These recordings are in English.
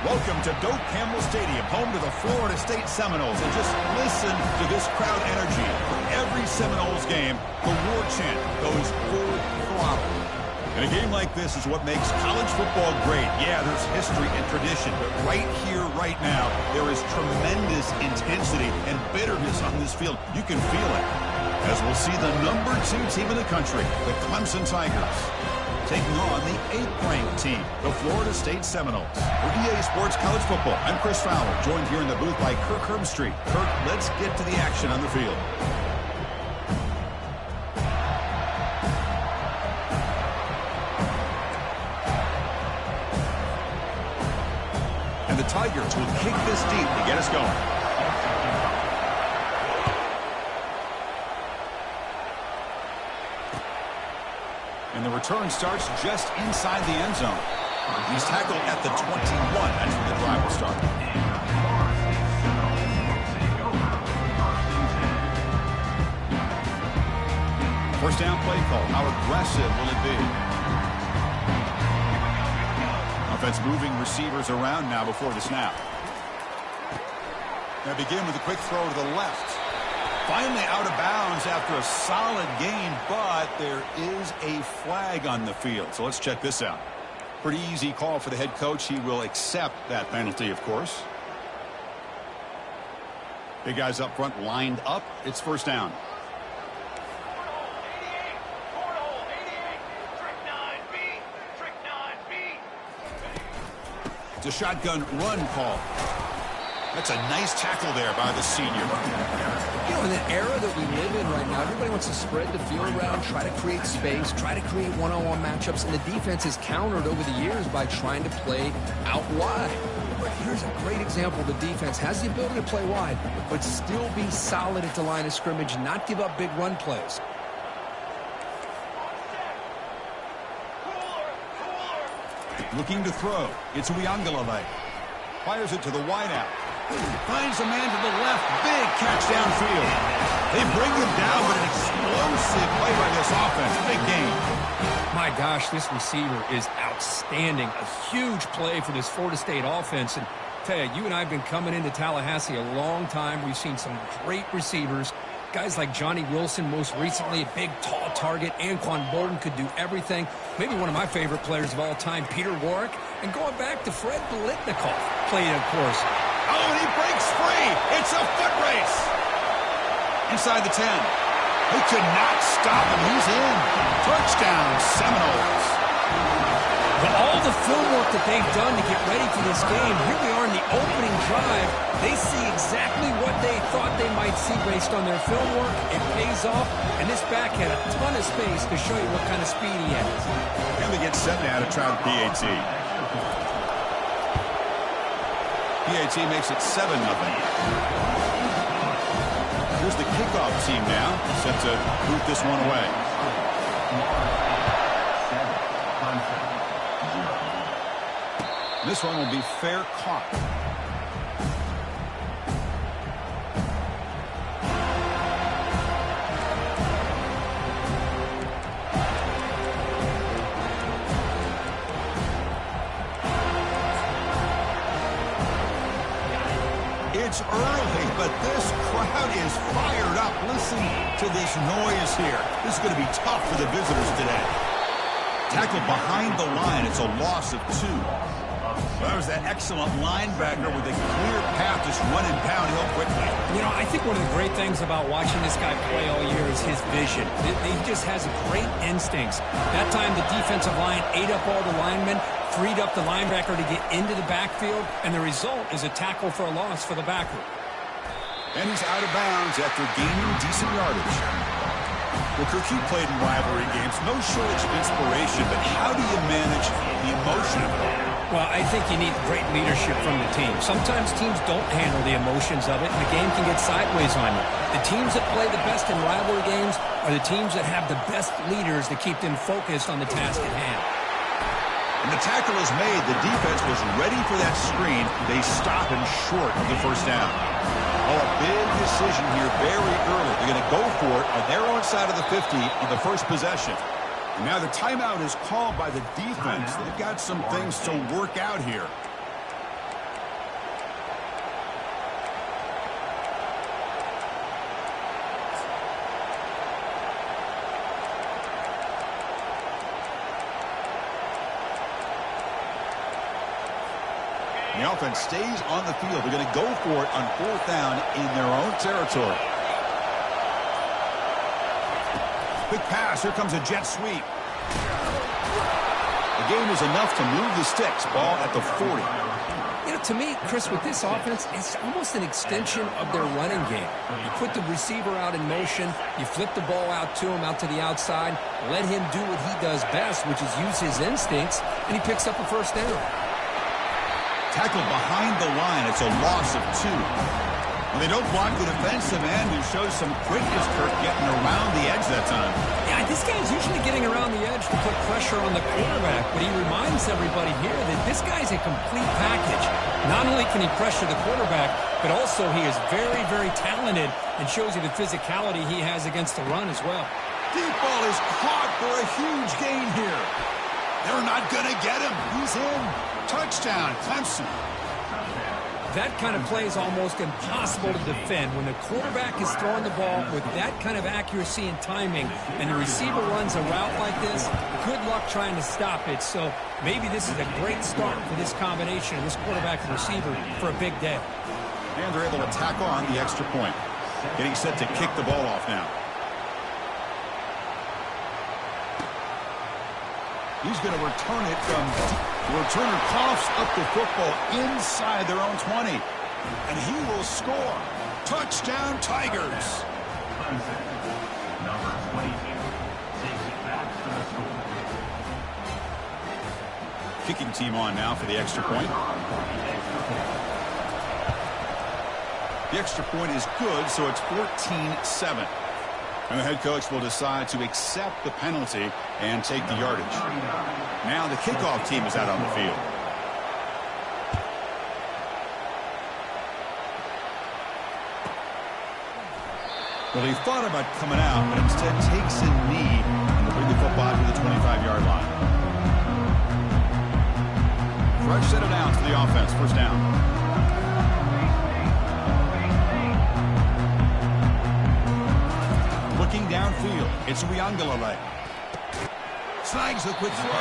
Welcome to Doak Campbell Stadium, home to the Florida State Seminoles. And just listen to this crowd energy. For every Seminoles game, the war chant goes full throttle. And a game like this is what makes college football great. Yeah, there's history and tradition, but right here, right now, there is tremendous intensity and bitterness on this field. You can feel it. As we'll see the number 2 team in the country, the Clemson Tigers, taking on the 8th-ranked team, the Florida State Seminoles. For EA Sports College Football, I'm Chris Fowler, joined here in the booth by Kirk Herbstreit. Kirk, let's get to the action on the field. And the Tigers will kick this deep to get us going. And the return starts just inside the end zone. He's tackled at the 21. That's where the drive will start. First down play call. How aggressive will it be? Offense moving receivers around now before the snap. Now begin with a quick throw to the left. Finally out of bounds after a solid gain, but there is a flag on the field. So let's check this out. Pretty easy call for the head coach. He will accept that penalty, of course. Big guys up front lined up. It's first down. It's a shotgun run call. That's a nice tackle there by the senior. You know, in the era that we live in right now, everybody wants to spread the field around, try to create space, try to create one-on-one matchups, and the defense is countered over the years by trying to play out wide. But here's a great example. The defense has the ability to play wide, but still be solid at the line of scrimmage, not give up big run plays. Looking to throw. It's Uiagalelei. Fires it to the wideout. Finds a man to the left. Big catch downfield. They bring him down, but an explosive play by this offense. Big game. My gosh, this receiver is outstanding. A huge play for this Florida State offense. And tell you and I have been coming into Tallahassee a long time. We've seen some great receivers. Guys like Johnny Wilson, most recently, a big, tall target. Anquan Bolden could do everything. Maybe one of my favorite players of all time, Peter Warrick. And going back to Fred Biletnikoff, played, of course. Oh, and he breaks free. It's a foot race. Inside the 10. They could not stop him. He's in. Touchdown, Seminoles. But all the film work that they've done to get ready for this game, here we are in the opening drive. They see exactly what they thought they might see based on their film work. It pays off, and this back had a ton of space to show you what kind of speed he has. And they get set now to try the PAT. PAT makes it 7-0. Here's the kickoff team now, set to boot this one away. This one will be fair caught. It's early, but this crowd is fired up. Listen to this noise here. This is going to be tough for the visitors today. Tackled behind the line. It's a loss of 2. Well, that was that excellent linebacker with a clear path just running downhill quickly. You know, I think one of the great things about watching this guy play all year is his vision. He just has great instincts. That time the defensive line ate up all the linemen, freed up the linebacker to get into the backfield, and the result is a tackle for a loss for the backer. And he's out of bounds after gaining decent yardage. Well, Kirk, you played in rivalry games. No shortage of inspiration, but how do you manage the emotion of it all? Well, I think you need great leadership from the team. Sometimes teams don't handle the emotions of it, and the game can get sideways on you. The teams that play the best in rivalry games are the teams that have the best leaders to keep them focused on the task at hand. And the tackle is made. The defense was ready for that screen. They stop him short of the first down. Oh, a big decision here very early. They're going to go for it on their own side of the 50 on the first possession. And now the timeout is called by the defense. They've got some things to work out here. The offense stays on the field. They're going to go for it on 4th down in their own territory. Quick pass. Here comes a jet sweep. The game is enough to move the sticks. Ball at the 40. You know, to me, Chris, with this offense, it's almost an extension of their running game. You put the receiver out in motion, you flip the ball out to him, out to the outside, let him do what he does best, which is use his instincts, and he picks up a first down. Tackled behind the line. It's a loss of 2. When they don't block the defensive end, who shows some quickness, Kirk, getting around the edge that time. Yeah, this guy's usually getting around the edge to put pressure on the quarterback, but he reminds everybody here that this guy's a complete package. Not only can he pressure the quarterback, but also he is very, very talented and shows you the physicality he has against the run as well. Deep ball is caught for a huge gain here. They're not going to get him. He's in. Touchdown, Clemson. That kind of play is almost impossible to defend. When the quarterback is throwing the ball with that kind of accuracy and timing, and the receiver runs a route like this, good luck trying to stop it. So maybe this is a great start for this combination of this quarterback and receiver for a big day. And they're able to tack on the extra point. Getting set to kick the ball off now. He's going to return it from the returner coughs up the football inside their own 20. And he will score. Touchdown, Tigers. Kicking team on now for the extra point. The extra point is good, so it's 14-7. And the head coach will decide to accept the penalty and take the yardage. Now the kickoff team is out on the field. Well, he thought about coming out, but instead takes a knee and will bring the football to the 25-yard line. Fresh set of downs for the offense. First down. Looking downfield, it's Uiagalelei. Snags a quick throw.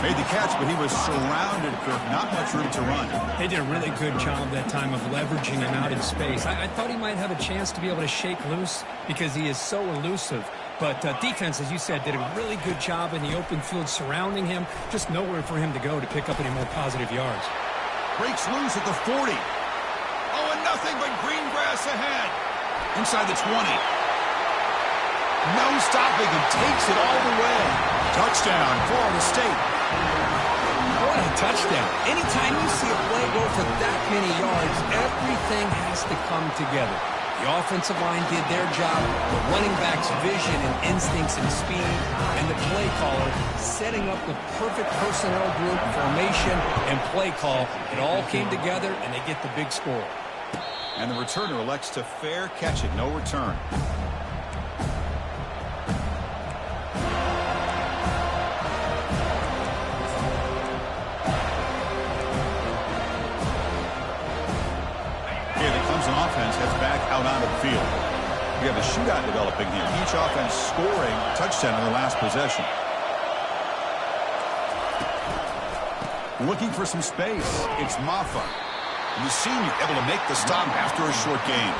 Made the catch, but he was surrounded for not much room to run. They did a really good job that time of leveraging him out in space. I thought he might have a chance to be able to shake loose because he is so elusive. But defense, as you said, did a really good job in the open field surrounding him. Just nowhere for him to go to pick up any more positive yards. Breaks loose at the 40. Oh, and nothing but green grass ahead. Inside the 20. No stopping him. Takes it all the way. Touchdown, Florida State. What a touchdown. Anytime you see a play go for that many yards, everything has to come together. The offensive line did their job, the running back's vision and instincts and speed, and the play caller setting up the perfect personnel group, formation, and play call. It all came together, and they get the big score. And the returner elects to fair catch it. No return. Offense heads back out onto the field. We have a shootout developing here. Each offense scoring a touchdown in the last possession. Looking for some space. It's Mafah. And the senior able to make the stop after a short gain.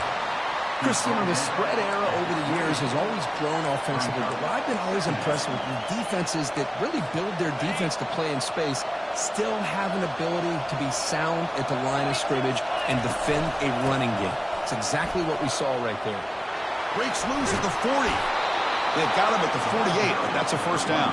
Chris, you know, the spread era over the years has always grown offensively, but what I've been always impressed with defenses that really build their defense to play in space still have an ability to be sound at the line of scrimmage and defend a running game. It's exactly what we saw right there. Breaks loose at the 40. They've got him at the 48, but that's a first down.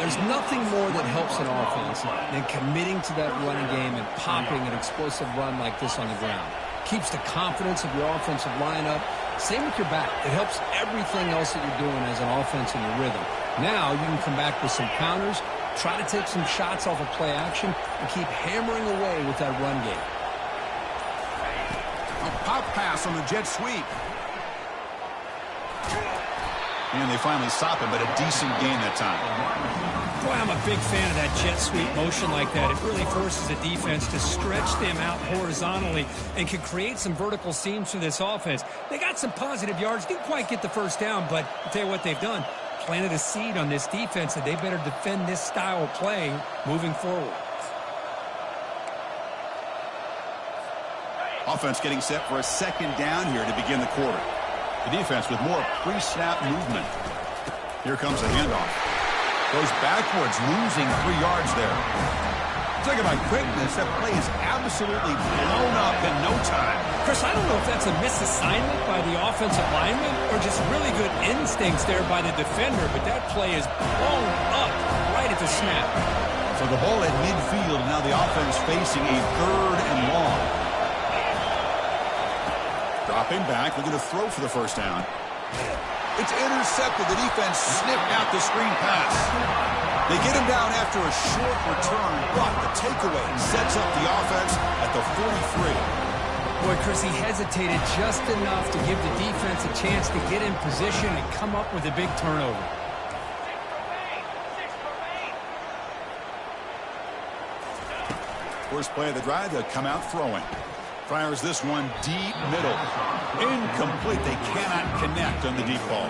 There's nothing more that helps an offense than committing to that running game and popping an explosive run like this on the ground. Keeps the confidence of your offensive line up. Same with your back. It helps everything else that you're doing as an offense in your rhythm. Now you can come back with some counters, try to take some shots off of play action, and keep hammering away with that run game. A pop pass on the jet sweep. And they finally stop him, but a decent gain that time. Boy, I'm a big fan of that jet sweep motion like that. It really forces a defense to stretch them out horizontally and can create some vertical seams for this offense. They got some positive yards, didn't quite get the first down, but I'll tell you what they've done. Planted a seed on this defense that they better defend this style of play moving forward. Offense getting set for a second down here to begin the quarter. The defense with more pre-snap movement. Here comes the handoff. Goes backwards, losing 3 yards there. Talk about quickness. That play is absolutely blown up in no time. Chris, I don't know if that's a misassignment by the offensive lineman or just really good instincts there by the defender, but that play is blown up right at the snap. So the ball at midfield, now the offense facing a 3rd and long. Dropping back, looking to throw for the first down. It's intercepted. The defense sniffed out the screen pass. They get him down after a short return, but the takeaway sets up the offense at the 43. Boy, Chris, he hesitated just enough to give the defense a chance to get in position and come up with a big turnover. First play of the drive, they'll come out throwing. Fires this one deep middle. Incomplete. They cannot connect on the deep ball.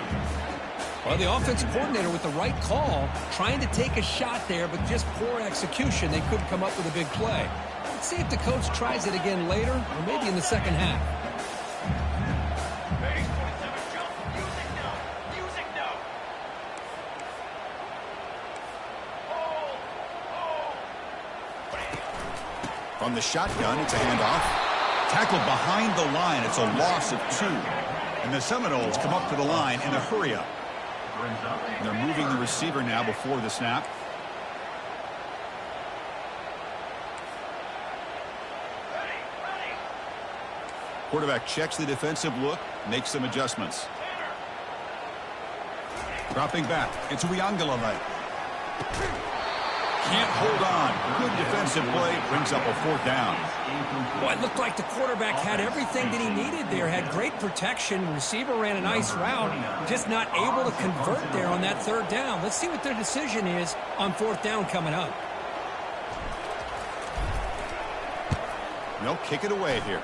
Well, the offensive coordinator with the right call, trying to take a shot there, but just poor execution. They couldn't come up with a big play. Let's see if the coach tries it again later, or maybe in the second half. From the shotgun, it's a handoff. Tackled behind the line. It's a loss of 2. And the Seminoles come up to the line in a hurry-up. And they're moving the receiver now before the snap. Quarterback checks the defensive look, makes some adjustments. Dropping back. It's Uiagalelei. Can't hold on. Good defensive play. Brings up a 4th down. Well, it looked like the quarterback had everything that he needed there. Had great protection. Receiver ran a nice route. Just not able to convert there on that 3rd down. Let's see what their decision is on 4th down coming up. They'll kick it away here.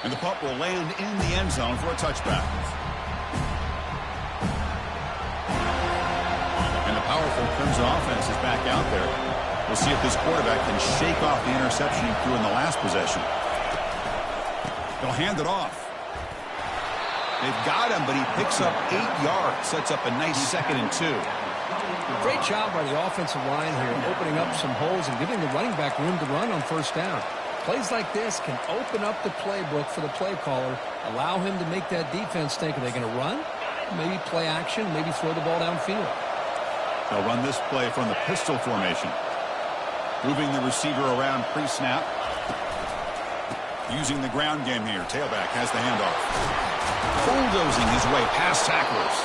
And the punt will land in the end zone for a touchback. Powerful Crimson offense is back out there. We'll see if this quarterback can shake off the interception he threw in the last possession. They'll hand it off. They've got him, but he picks up 8 yards. Sets up a nice 2nd and 2. Great job by the offensive line here, opening up some holes and giving the running back room to run on 1st down. Plays like this can open up the playbook for the play caller, allow him to make that defense think, are they going to run? Maybe play action, maybe throw the ball downfield. They'll run this play from the pistol formation. Moving the receiver around pre-snap. Using the ground game here. Tailback has the handoff. Bulldozing his way past tacklers.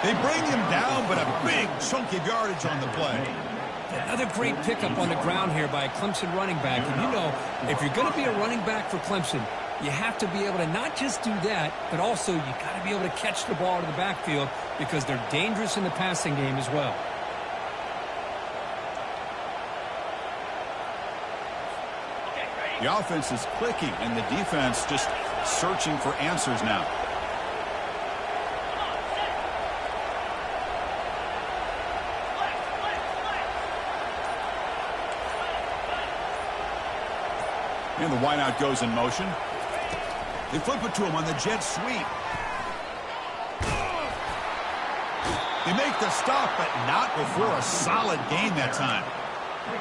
They bring him down, but a big chunk of yardage on the play. Another great pickup on the ground here by a Clemson running back. And you know, if you're going to be a running back for Clemson, you have to be able to not just do that, but also you got to be able to catch the ball to the backfield because they're dangerous in the passing game as well. The offense is clicking, and the defense just searching for answers now. And the wideout goes in motion. They flip it to him on the jet sweep. They make the stop, but not before a solid gain that time.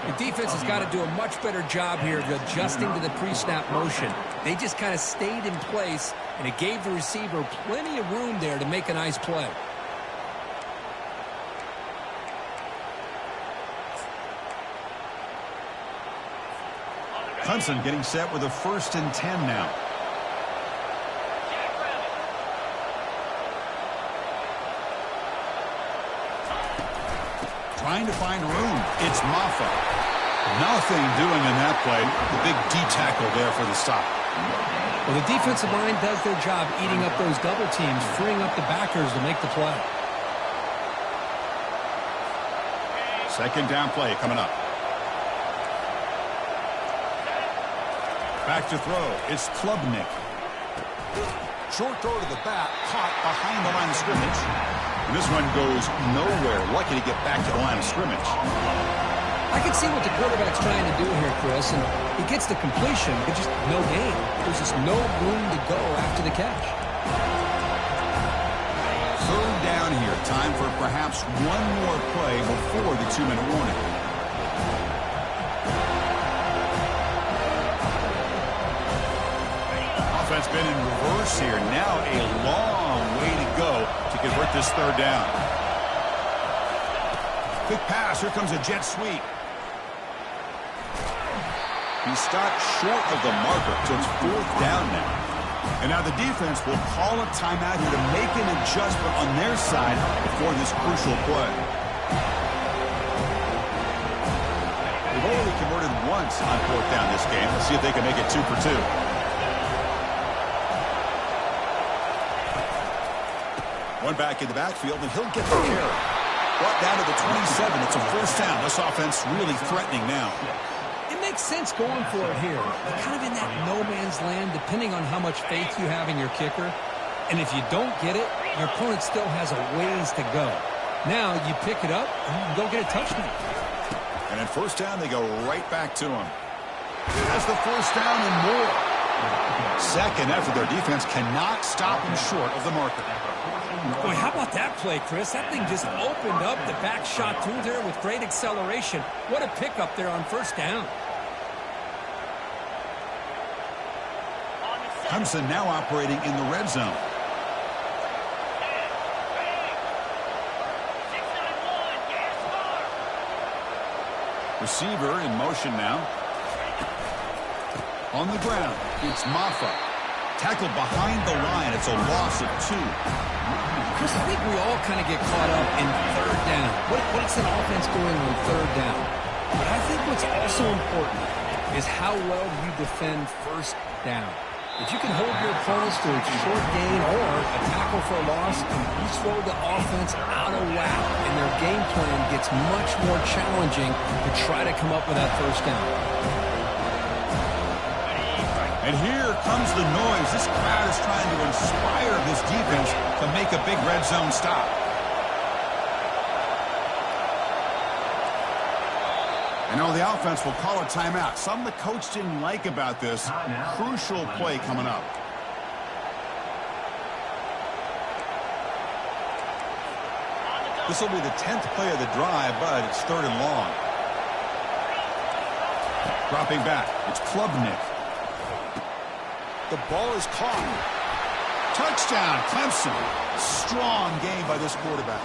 The defense has got to do a much better job here of adjusting to the pre-snap motion. They just kind of stayed in place, and it gave the receiver plenty of room there to make a nice play. Clemson getting set with a 1st and 10 now. Trying to find room. It's Maffa. Nothing doing in that play. The big D tackle there for the stop. Well, the defensive line does their job eating up those double teams, freeing up the backers to make the play. 2nd down play coming up. Back to throw. It's Klubnik. Short throw to the back, caught behind the line of scrimmage. And this one goes nowhere. Lucky to get back to the line of scrimmage. I can see what the quarterback's trying to do here, Chris, and he gets the completion, but just no gain. There's just no room to go after the catch. Third down here. Time for perhaps one more play before the 2-minute warning. Offense been in reverse here. Now a long way to go to convert this third down. Quick pass. Here comes a jet sweep. He stopped short of the marker, so it's fourth down now. And now the defense will call a timeout here to make an adjustment on their side before this crucial play. They've only converted once on fourth down this game. Let's see if they can make it 2 for 2. One back in the backfield, and he'll get the carry. Brought down to the 27. It's a first down. This offense really threatening now. It makes sense going for it here. You're kind of in that no-man's land, depending on how much faith you have in your kicker. And if you don't get it, your opponent still has a ways to go. Now you pick it up and you can go get a touchdown. And at first down, they go right back to him. That's the first down and more. Second effort, their defense cannot stop him short of the marker. Boy, how about that play, Chris? That thing just opened up the back shot through there with great acceleration. What a pickup there on first down. Clemson now operating in the red zone. Receiver in motion now. On the ground, it's Maffa. Tackled behind the line. It's a loss of 2. Chris, I think we all kind of get caught up in third down. What's an offense doing on third down? But I think what's also important is how well you defend first down. If you can hold your opponents to a short gain or a tackle for a loss, you throw the offense out of whack, and their game plan gets much more challenging to try to come up with that first down. And here comes the noise. This crowd is trying to inspire this defense to make a big red zone stop. And now the offense will call a timeout. Something the coach didn't like about this. Crucial play coming up. This will be the 10th play of the drive, but it's third and long. Dropping back, it's Klubnik. The ball is caught. Touchdown, Clemson. Strong game by this quarterback.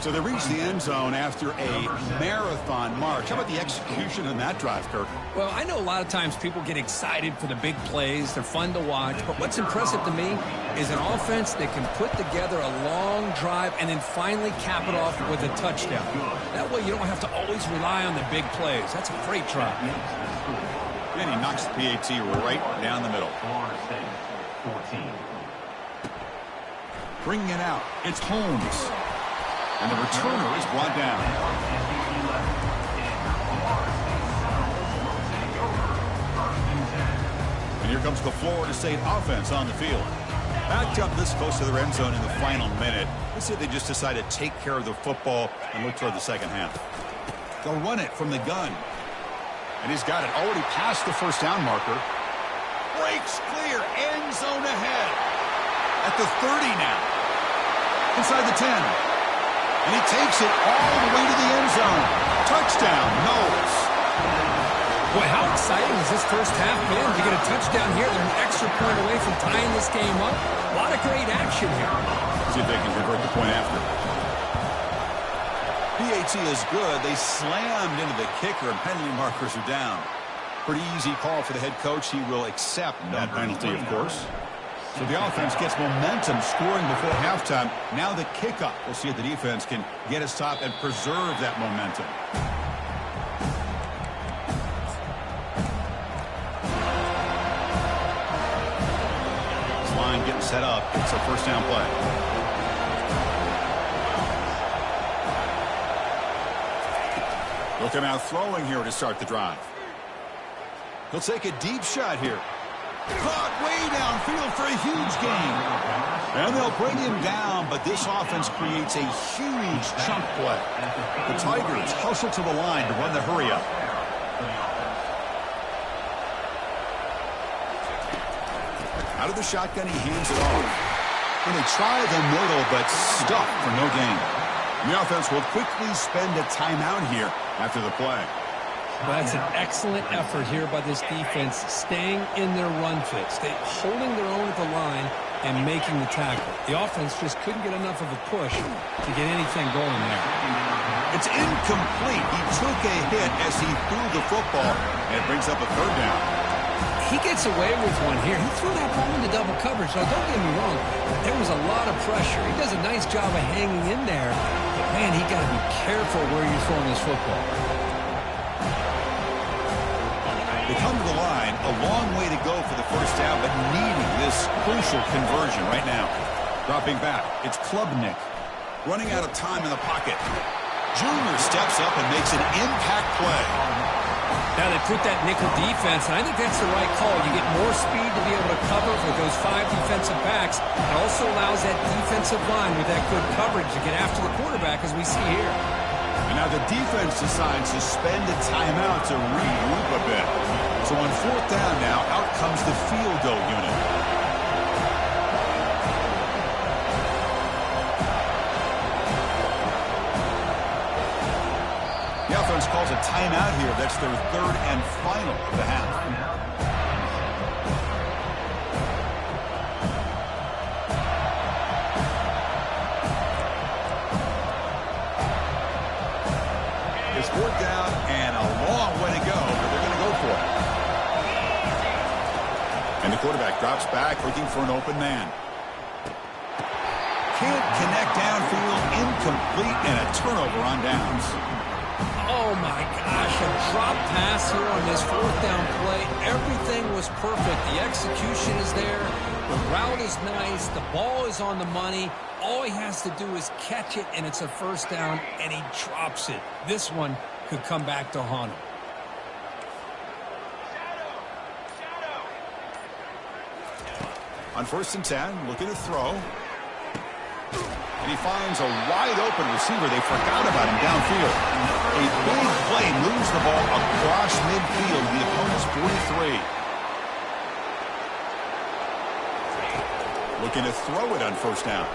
So they reach the end zone after a marathon march. How about the execution in that drive, Kirk? Well, I know a lot of times people get excited for the big plays. They're fun to watch. But what's impressive to me is an offense that can put together a long drive and then finally cap it off with a touchdown. That way you don't have to always rely on the big plays. That's a great drive. And he knocks the PAT right down the middle. Bringing it out, it's Holmes. And the returner is brought down. And here comes the Florida State offense on the field. Backed up this close to the end zone in the final minute. Let's see if they just decide to take care of the football and look toward the second half. They'll run it from the gun. And he's got it already past the first down marker. Breaks clear. End zone ahead. At the 30 now. Inside the 10. And he takes it all the way to the end zone. Touchdown, Knowles. Boy, how exciting has this first half been? To get a touchdown here, they're an extra point away from tying this game up. A lot of great action here. See if they can convert the point after. PAT is good. They slammed into the kicker, and penalty markers are down. Pretty easy call for the head coach. He will accept that penalty, of course. So the offense gets momentum scoring before halftime. Now the kickoff. We'll see if the defense can get a stop and preserve that momentum. This line getting set up. It's a first down play. Look him out throwing here to start the drive. He'll take a deep shot here. Caught way downfield for a huge gain. And they'll bring him down, but this offense creates a huge chunk play. The Tigers hustle to the line to run the hurry-up. Out of the shotgun, he hands it off. And they try the middle, but stuffed for no gain. The offense will quickly spend a timeout here after the play. Well, that's an excellent effort here by this defense, staying in their run fit, holding their own at the line and making the tackle. The offense just couldn't get enough of a push to get anything going there. It's incomplete. He took a hit as he threw the football, and it brings up a third down. He gets away with one here. He threw that ball into double coverage. Now, don't get me wrong. There was a lot of pressure. He does a nice job of hanging in there. But, man, he got to be careful where you're throwing this football. They come to the line, a long way to go for the first down, but needing this crucial conversion right now. Dropping back, it's Klubnik. Running out of time in the pocket. Junior steps up and makes an impact play. Now they put that nickel defense, and I think that's the right call. You get more speed to be able to cover with those 5 defensive backs. It also allows that defensive line with that good coverage to get after the quarterback, as we see here. And now the defense decides to spend a timeout to regroup a bit. So on fourth down now, out comes the field goal unit. The offense calls a timeout here. That's their third and final of the half. It's fourth down and a long way to go, but they're going to go for it. And the quarterback drops back looking for an open man. Can't connect downfield, incomplete, and a turnover on downs. Oh, my gosh, a drop pass here on this fourth down play. Everything was perfect. The execution is there. The route is nice. The ball is on the money. All he has to do is catch it, and it's a first down, and he drops it. This one could come back to haunt him. On 1st and 10, looking to throw. And he finds a wide-open receiver. They forgot about him downfield. A big play moves the ball across midfield, the opponent's 43. Looking to throw it on first down.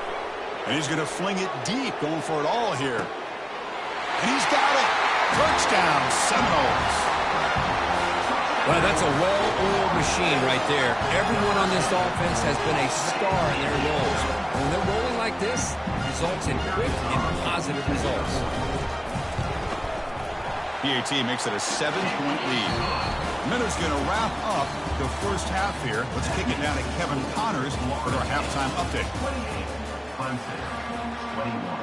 And he's going to fling it deep, going for it all here. And he's got it. Touchdown, Seminoles. Well, that's a well-oiled machine right there. Everyone on this offense has been a star in their roles. When they're rolling like this, results in quick and positive results. PAT makes it a 7-point lead. Miller's going to wrap up the first half here. Let's kick it down to Kevin Connors for our halftime update.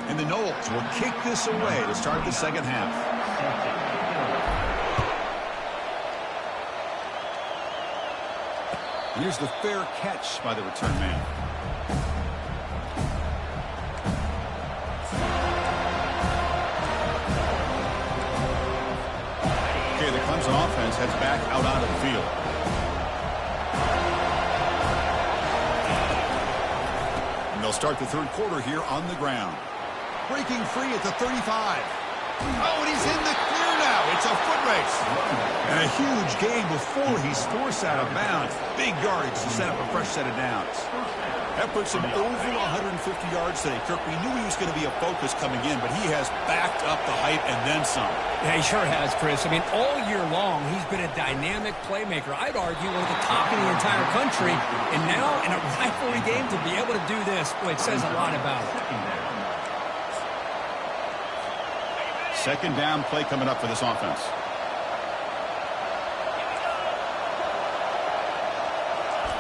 And the Noles will kick this away to start the second half. Here's the fair catch by the return man. Okay, the Clemson offense heads back out onto the field. And they'll start the third quarter here on the ground. Breaking free at the 35. Oh, and he's in the clear now. It's a foot race. And a huge gain before he's forced out of bounds. Big yardage to set up a fresh set of downs. That puts him over 150 yards today. Kirk, we knew he was going to be a focus coming in, but he has backed up the hype and then some. Yeah, he sure has, Chris. I mean, all year long, he's been a dynamic playmaker. I'd argue one of the top in the entire country. And now, in a rivalry game, to be able to do this, boy, it says a lot about it. Second down play coming up for this offense.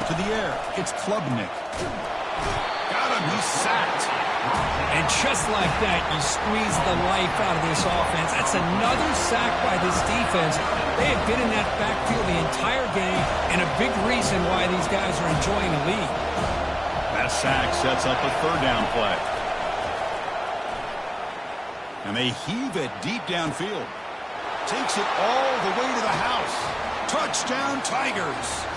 To the air, it's Klubnik. Got him, he's sacked. And just like that, you squeeze the life out of this offense. That's another sack by this defense. They have been in that backfield the entire game, and a big reason why these guys are enjoying the lead. That sack sets up a third down play. And they heave it deep downfield. Takes it all the way to the house. Touchdown, Tigers.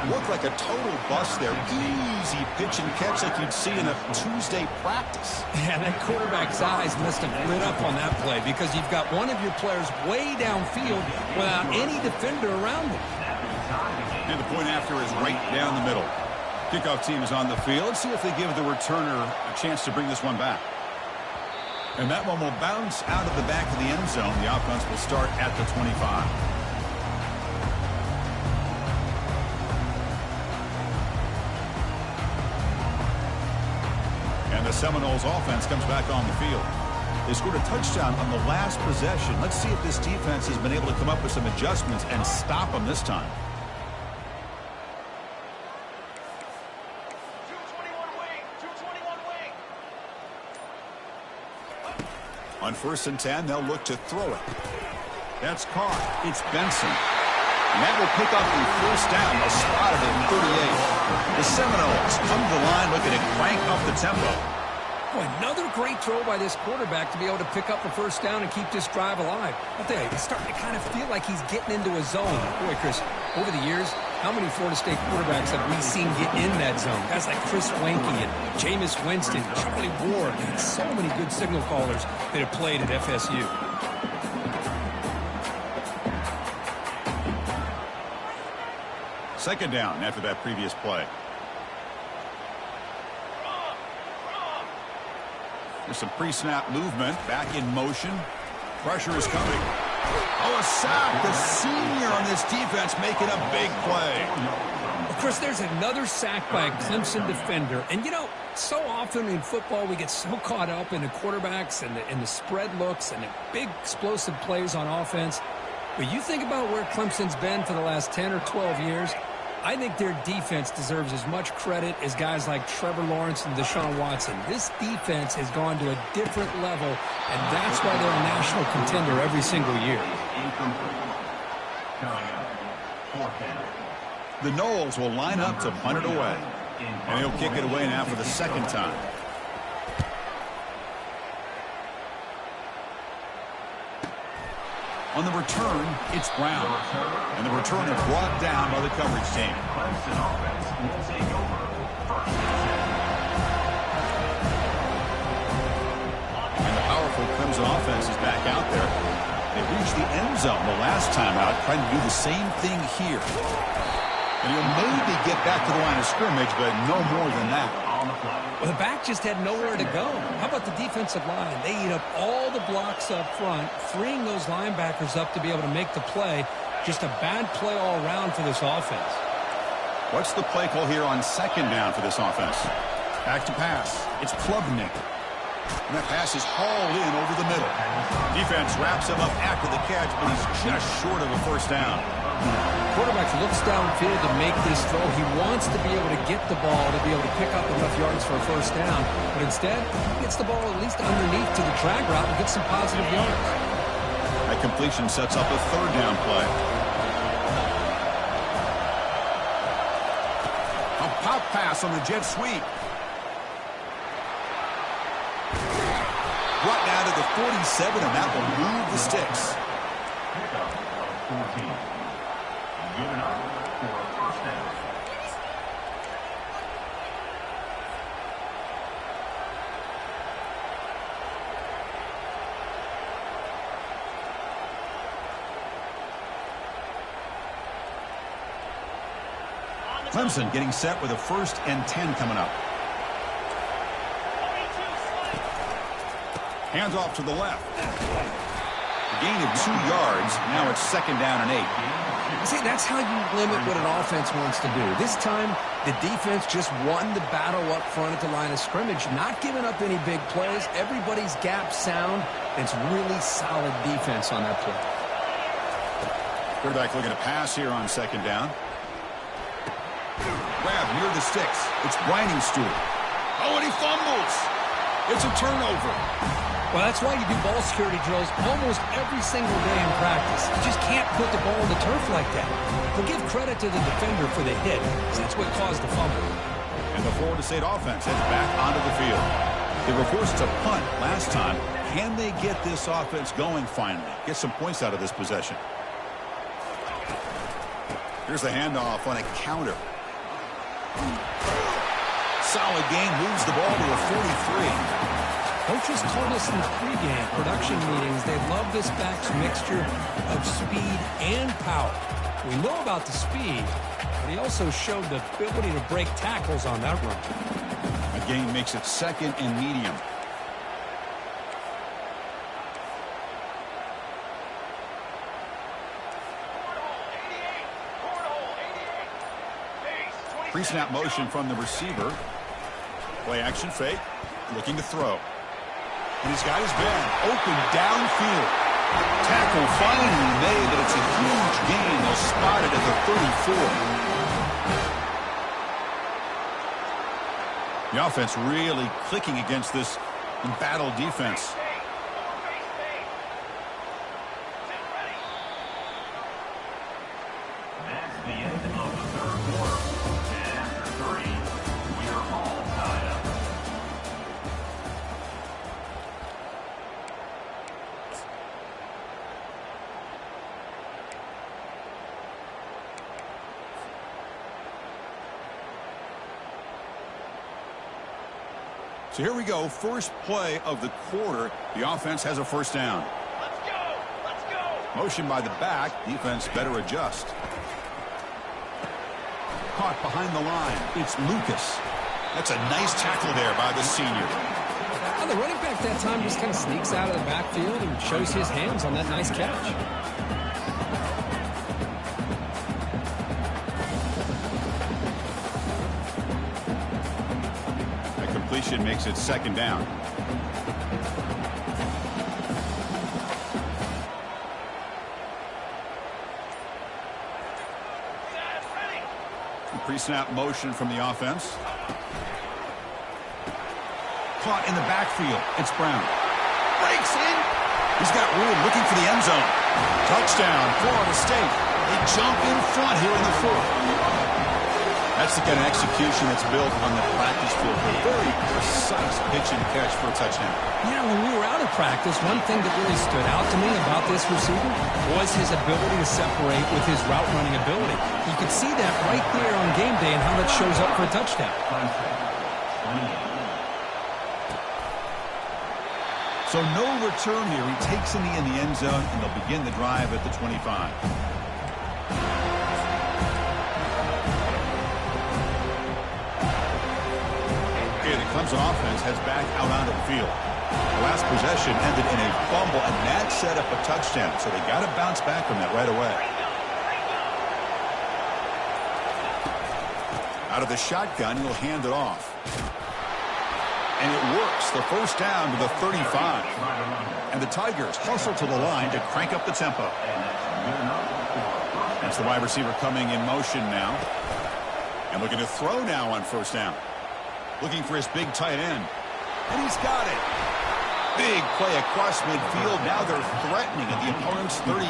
looked like a total bust there. Easy pitch and catch like you'd see in a Tuesday practice. Yeah, that quarterback's eyes must have lit up on that play because you've got one of your players way downfield without any defender around him. And the point after is right down the middle. Kickoff team is on the field. Let's see if they give the returner a chance to bring this one back. And that one will bounce out of the back of the end zone. The offense will start at the 25. And the Seminoles offense comes back on the field. They scored a touchdown on the last possession. Let's see if this defense has been able to come up with some adjustments and stop them this time. On 1st and 10, they'll look to throw it. That's caught. It's Benson. And that will pick up the first down. They'll spot it at 38. The Seminoles come to the line looking to crank up the tempo. Boy, another great throw by this quarterback to be able to pick up a first down and keep this drive alive. I'll tell you, it's starting to kind of feel like he's getting into a zone. Boy, Chris, over the years, how many Florida State quarterbacks have we seen get in that zone? Guys like Chris Weinke and Jameis Winston, Charlie Ward, and so many good signal callers that have played at FSU. Second down after that previous play. There's some pre-snap movement. Back in motion. Pressure is coming. Oh, a sack. The senior on this defense making a big play. Of course, there's another sack by a Clemson defender. And, you know, so often in football we get so caught up in the quarterbacks and the spread looks and the big explosive plays on offense. But you think about where Clemson's been for the last 10 or 12 years, I think their defense deserves as much credit as guys like Trevor Lawrence and Deshaun Watson. This defense has gone to a different level, and that's why they're a national contender every single year. The Noles will line up to punt it away. And he'll kick it away now for the second time. On the return, it's Brown. And the returner brought down by the coverage team. And the powerful Clemson offense is back out there. They reached the end zone the last time out, trying to do the same thing here. And he'll maybe get back to the line of scrimmage, but no more than that. Well, the back just had nowhere to go. How about the defensive line? They eat up all the blocks up front, freeing those linebackers up to be able to make the play. Just a bad play all around for this offense. What's the play call here on second down for this offense? Back to pass. It's Klubnik. And that pass is hauled in over the middle. Defense wraps him up after the catch, but he's just short of a first down. Quarterback looks downfield to make this throw. He wants to be able to get the ball to be able to pick up enough yards for a first down. But instead, he gets the ball at least underneath to the drag route and gets some positive yards. That completion sets up a third down play. A pop pass on the jet sweep. Brought down to the 47, and that will move the sticks. Given up for a first down. Clemson getting set with a 1st and 10 coming up. Hands off to the left. A gain of 2 yards. Now it's 2nd down and 8. See, that's how you limit what an offense wants to do. This time, the defense just won the battle up front at the line of scrimmage, not giving up any big plays. Everybody's gap sound. It's really solid defense on that play. Quarterback looking to pass here on 2nd down. Grab near the sticks. It's Briningstool. Oh, and he fumbles. It's a turnover. Well, that's why you do ball security drills almost every single day in practice. You just can't put the ball on the turf like that. But give credit to the defender for the hit, because that's what caused the fumble. And the Florida State offense heads back onto the field. They were forced to punt last time. Can they get this offense going finally? Get some points out of this possession. Here's the handoff on a counter. Solid gain, moves the ball to a 43. Coaches told us in the pregame production meetings they love this back's mixture of speed and power. We know about the speed, but he also showed the ability to break tackles on that run. A gain makes it 2nd and medium. Pre-snap motion from the receiver. Play action fake. Looking to throw. And he's got his man open downfield. Tackle finally made, but it's a huge gain. They'll spot it at the 34. The offense really clicking against this embattled defense. That's the end of the 3rd quarter. And after 3, we are all tied up. So here we go. First play of the quarter. The offense has a first down. Let's go! Let's go! Motion by the back. Defense better adjust. Caught behind the line. It's Lucas. That's a nice tackle there by the senior. And the running back that time just kind of sneaks out of the backfield and shows his hands on that nice catch. That completion makes it 2nd down. Pre-snap motion from the offense. Caught in the backfield. It's Brown. Breaks in. He's got room, looking for the end zone. Touchdown, Florida State. They jump in front here in the 4th. That's the kind of execution that's built on the practice field. A very precise pitch and catch for a touchdown. Yeah, when we were out of practice, one thing that really stood out to me about this receiver was his ability to separate with his route running ability. You could see that right there on game day and how that shows up for a touchdown. So no return here. He takes in the end zone, and they'll begin the drive at the 25. Clemson offense heads back out onto the field. The last possession ended in a fumble, and that set up a touchdown. So they got to bounce back from that right away. Out of the shotgun, he'll hand it off. And it works. The first down to the 35. And the Tigers hustle to the line to crank up the tempo. That's the wide receiver coming in motion now. And looking to throw now on first down. Looking for his big tight end. And he's got it. Big play across midfield. Now they're threatening at the opponent's 38.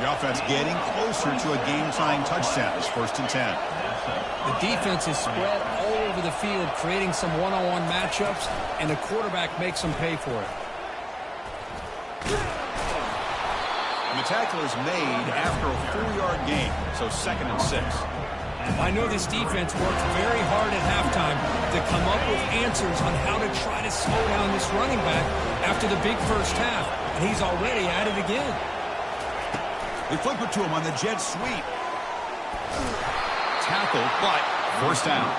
The offense getting closer to a game-tying touchdown. It's 1st and 10. The defense is spread all over the field, creating some one-on-one matchups, and the quarterback makes them pay for it. And the tackle is made after a 4-yard gain, so 2nd and 6. I know this defense worked very hard at halftime to come up with answers on how to try to slow down this running back after the big first half, and he's already at it again. They flip it to him on the jet sweep. Tackle, but first down.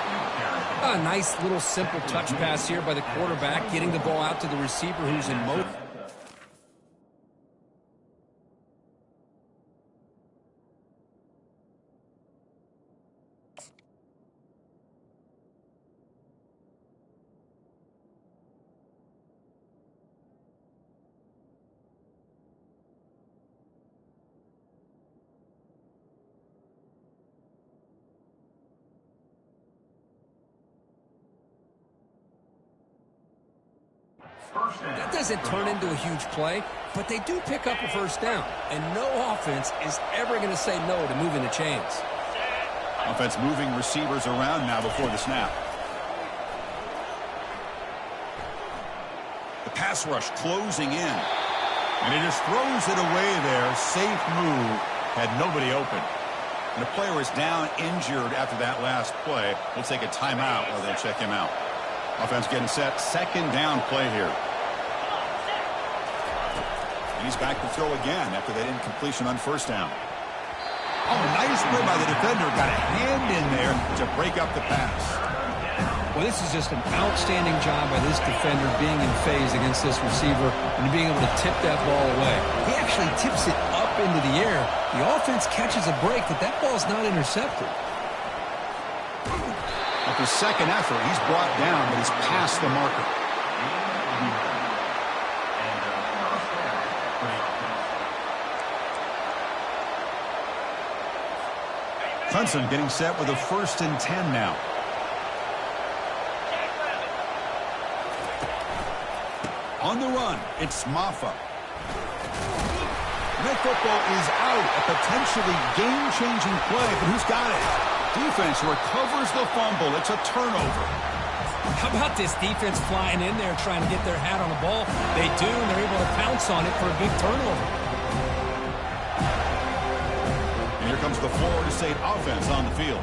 A nice little simple touch pass here by the quarterback, getting the ball out to the receiver who's in motion. That doesn't turn into a huge play, but they do pick up a first down. And no offense is ever going to say no to moving the chains. Offense moving receivers around now before the snap. The pass rush closing in. And he just throws it away there. Safe move. Had nobody open. And a player is down injured after that last play. We'll take a timeout while they'll check him out. Offense getting set. Second down play here. And he's back to throw again after that incompletion on first down. Oh, nice play by the defender. Got a hand in there to break up the pass. Well, this is just an outstanding job by this defender being in phase against this receiver and being able to tip that ball away. He actually tips it up into the air. The offense catches a break, but that ball's not intercepted. After second effort, he's brought down, but he's past the marker. Clemson getting set with a 1st and 10 now. On the run, it's Maffa. That football is out. A potentially game-changing play, but who's got it? Defense recovers the fumble. It's a turnover. How about this defense flying in there trying to get their hat on the ball? They do, and they're able to pounce on it for a big turnover. Here comes the Florida State offense on the field.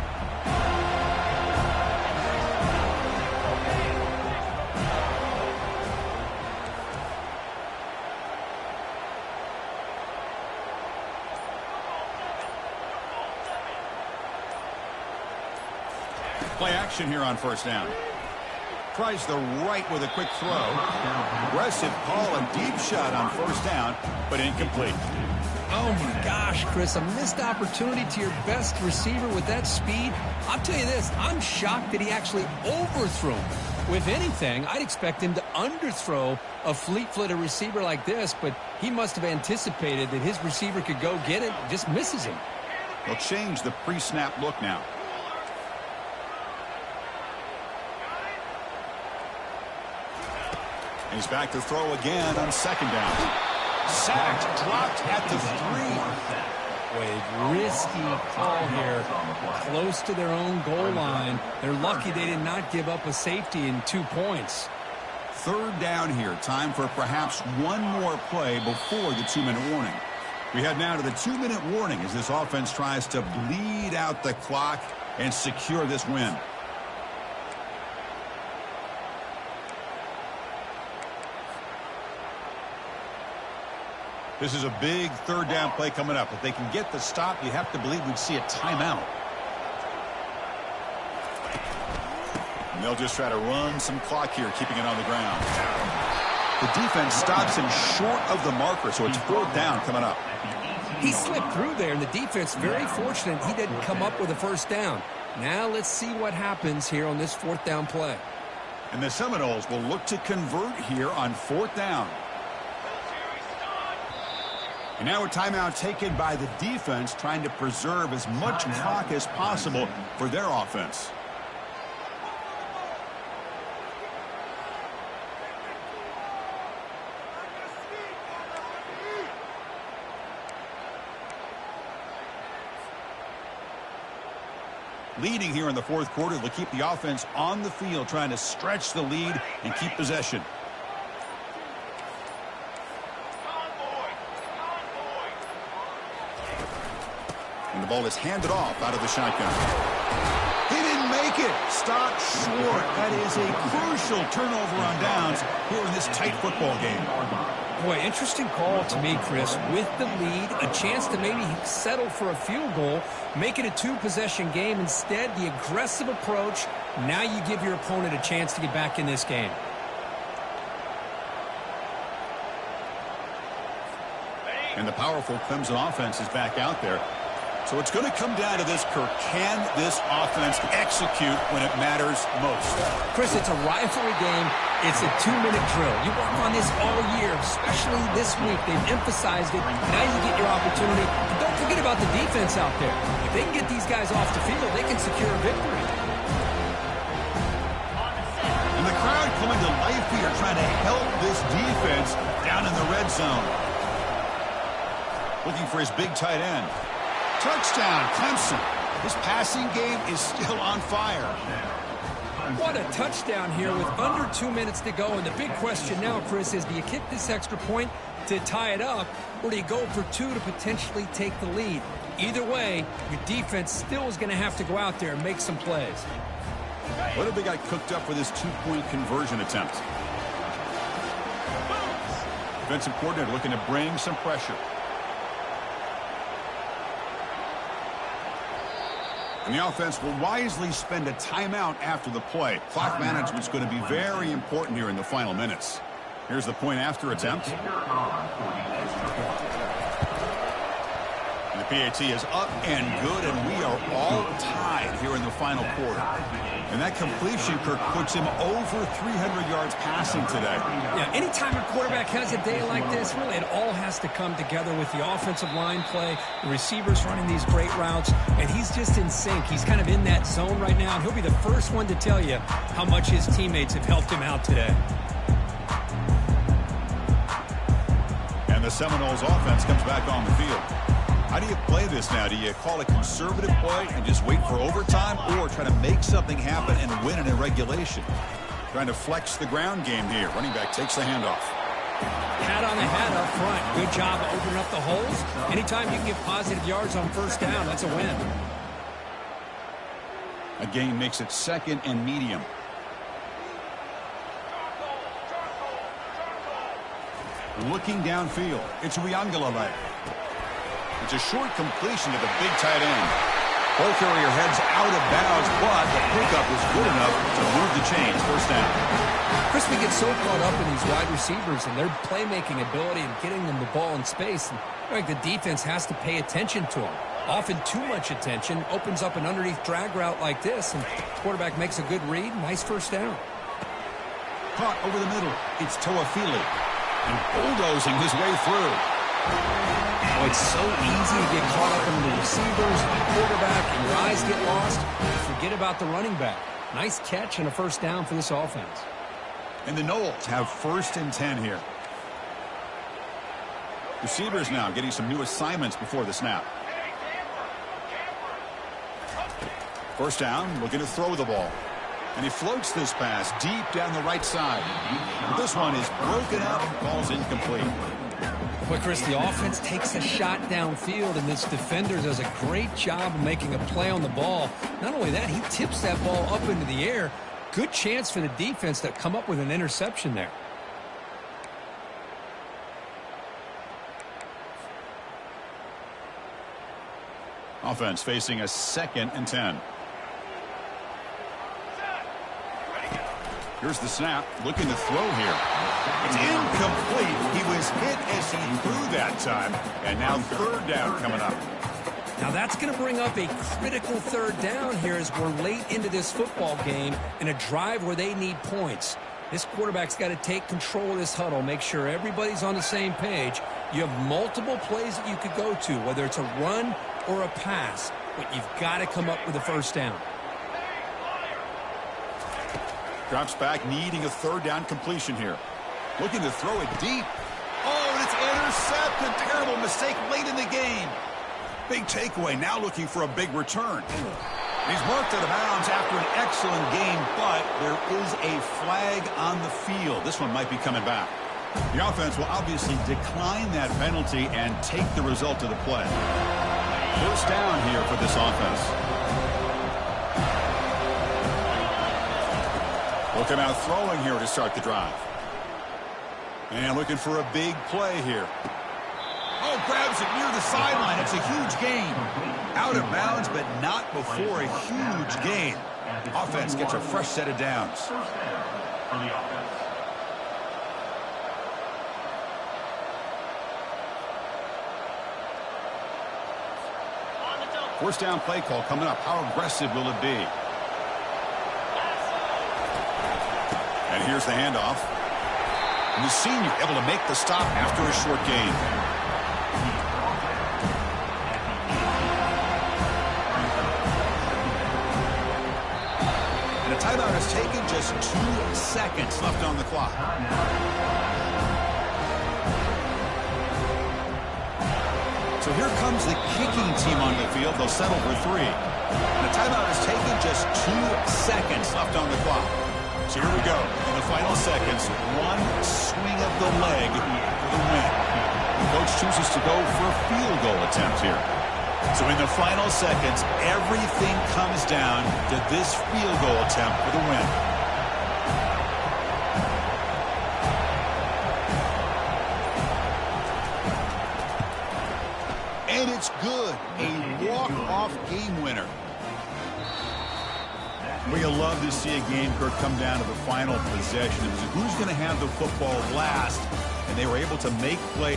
Play action here on first down. Tries the right with a quick throw. Aggressive call, a deep shot on first down, but incomplete. Oh, my gosh, Chris, a missed opportunity to your best receiver with that speed. I'll tell you this, I'm shocked that he actually overthrew him. With anything, I'd expect him to underthrow a fleet-footed receiver like this, but he must have anticipated that his receiver could go get it and just misses him. They'll change the pre-snap look now. He's back to throw again on second down. Sacked, dropped at the 3. A risky call here, close to their own goal line. They're lucky they did not give up a safety in 2 points. Third down here. Time for perhaps one more play before the 2-minute warning. We head now to the 2-minute warning as this offense tries to bleed out the clock and secure this win. This is a big third down play coming up. If they can get the stop, you have to believe we'd see a timeout. And they'll just try to run some clock here, keeping it on the ground. The defense stops him short of the marker, so it's fourth down coming up. He slipped through there, and the defense very fortunate he didn't come up with a first down. Now let's see what happens here on this fourth down play. And the Seminoles will look to convert here on fourth down. And now a timeout taken by the defense, trying to preserve as much clock as possible for their offense. Leading here in the fourth quarter, they'll keep the offense on the field, trying to stretch the lead and keep possession. And the ball is handed off out of the shotgun. He didn't make it. Stopped short. That is a crucial turnover on downs here in this tight football game. Boy, interesting call to me, Chris. With the lead, a chance to maybe settle for a field goal, make it a 2-possession game. Instead, the aggressive approach. Now you give your opponent a chance to get back in this game. And the powerful Clemson offense is back out there. So it's going to come down to this, Kirk. Can this offense execute when it matters most? Chris, it's a rivalry game. It's a 2-minute drill. You work on this all year, especially this week. They've emphasized it. Now you get your opportunity. But don't forget about the defense out there. If they can get these guys off the field, they can secure a victory. And the crowd coming to life here, trying to help this defense down in the red zone. Looking for his big tight end. Touchdown, Clemson. This passing game is still on fire. What a touchdown here with under 2 minutes to go. And the big question now, Chris, is do you kick this extra point to tie it up, or do you go for 2 to potentially take the lead? Either way, your defense still is going to have to go out there and make some plays. What have they got cooked up for this 2-point conversion attempt? Defensive coordinator looking to bring some pressure. And the offense will wisely spend a timeout after the play. Clock management's going to be very important here in the final minutes. Here's the point after attempt. And the PAT is up and good, and we are all tied here in the final quarter. And that completion, Kirk, puts him over 300 yards passing today. Yeah, anytime a quarterback has a day like this, really it all has to come together with the offensive line play, the receivers running these great routes, and he's just in sync. He's kind of in that zone right now, and he'll be the first one to tell you how much his teammates have helped him out today. And the Seminoles offense comes back on the field. How do you play this now? Do you call a conservative play and just wait for overtime, or try to make something happen and win in a regulation? Trying to flex the ground game here. Running back takes the handoff. Pat on the head up front. Good job of opening up the holes. Anytime you can get positive yards on first down, that's a win. A gain makes it 2nd and medium. Looking downfield, it's Uiagalelei. It's a short completion to the big tight end. Ball carrier heads out of bounds, but the pickup was good enough to move the chains. First down. Chris, we get so caught up in these wide receivers and their playmaking ability and getting them the ball in space. And I think the defense has to pay attention to them. Often too much attention opens up an underneath drag route like this, and the quarterback makes a good read. Nice first down. Caught over the middle. It's Toafili. And bulldozing his way through. Oh, it's so easy to get caught up in the receivers and the quarterback, and your eyes get lost. You forget about the running back. Nice catch and a first down for this offense. And the Noles have 1st and 10 here. Receivers now getting some new assignments before the snap. First down, looking to throw the ball. And he floats this pass deep down the right side. This one is broken up, ball's incomplete. But Chris, the offense takes a shot downfield, and this defender does a great job of making a play on the ball. Not only that, he tips that ball up into the air. Good chance for the defense to come up with an interception there. Offense facing a 2nd and 10. Here's the snap, looking to throw here. It's incomplete. He was hit as he threw that time. And now 3rd down coming up. Now that's going to bring up a critical 3rd down here as we're late into this football game in a drive where they need points. This quarterback's got to take control of this huddle, make sure everybody's on the same page. You have multiple plays that you could go to, whether it's a run or a pass, but you've got to come up with a first down. Drops back, needing a 3rd down completion here. Looking to throw it deep. Oh, and it's intercepted. Terrible mistake late in the game. Big takeaway, now looking for a big return. He's marked out of bounds after an excellent game, but there is a flag on the field. This one might be coming back. The offense will obviously decline that penalty and take the result of the play. First down here for this offense. Looking out throwing here to start the drive. And looking for a big play here. Oh, grabs it near the sideline. It's a huge gain. Out of bounds, but not before a huge gain. Offense gets a fresh set of downs. First down for the offense. First down play call coming up. How aggressive will it be? And here's the handoff. And the senior able to make the stop after a short gain. And a timeout has taken, just 2 seconds left on the clock. So here comes the kicking team on the field. They'll settle for 3. The timeout is taken, just 2 seconds left on the clock. So here we go. In the final seconds, one swing of the leg for the win. The coach chooses to go for a field goal attempt here. So in the final seconds, everything comes down to this field goal attempt for the win. And it's good. A walk-off game winner. We love to see a game, Kirk, come down to the final possession. It was who's going to have the football last, and they were able to make play.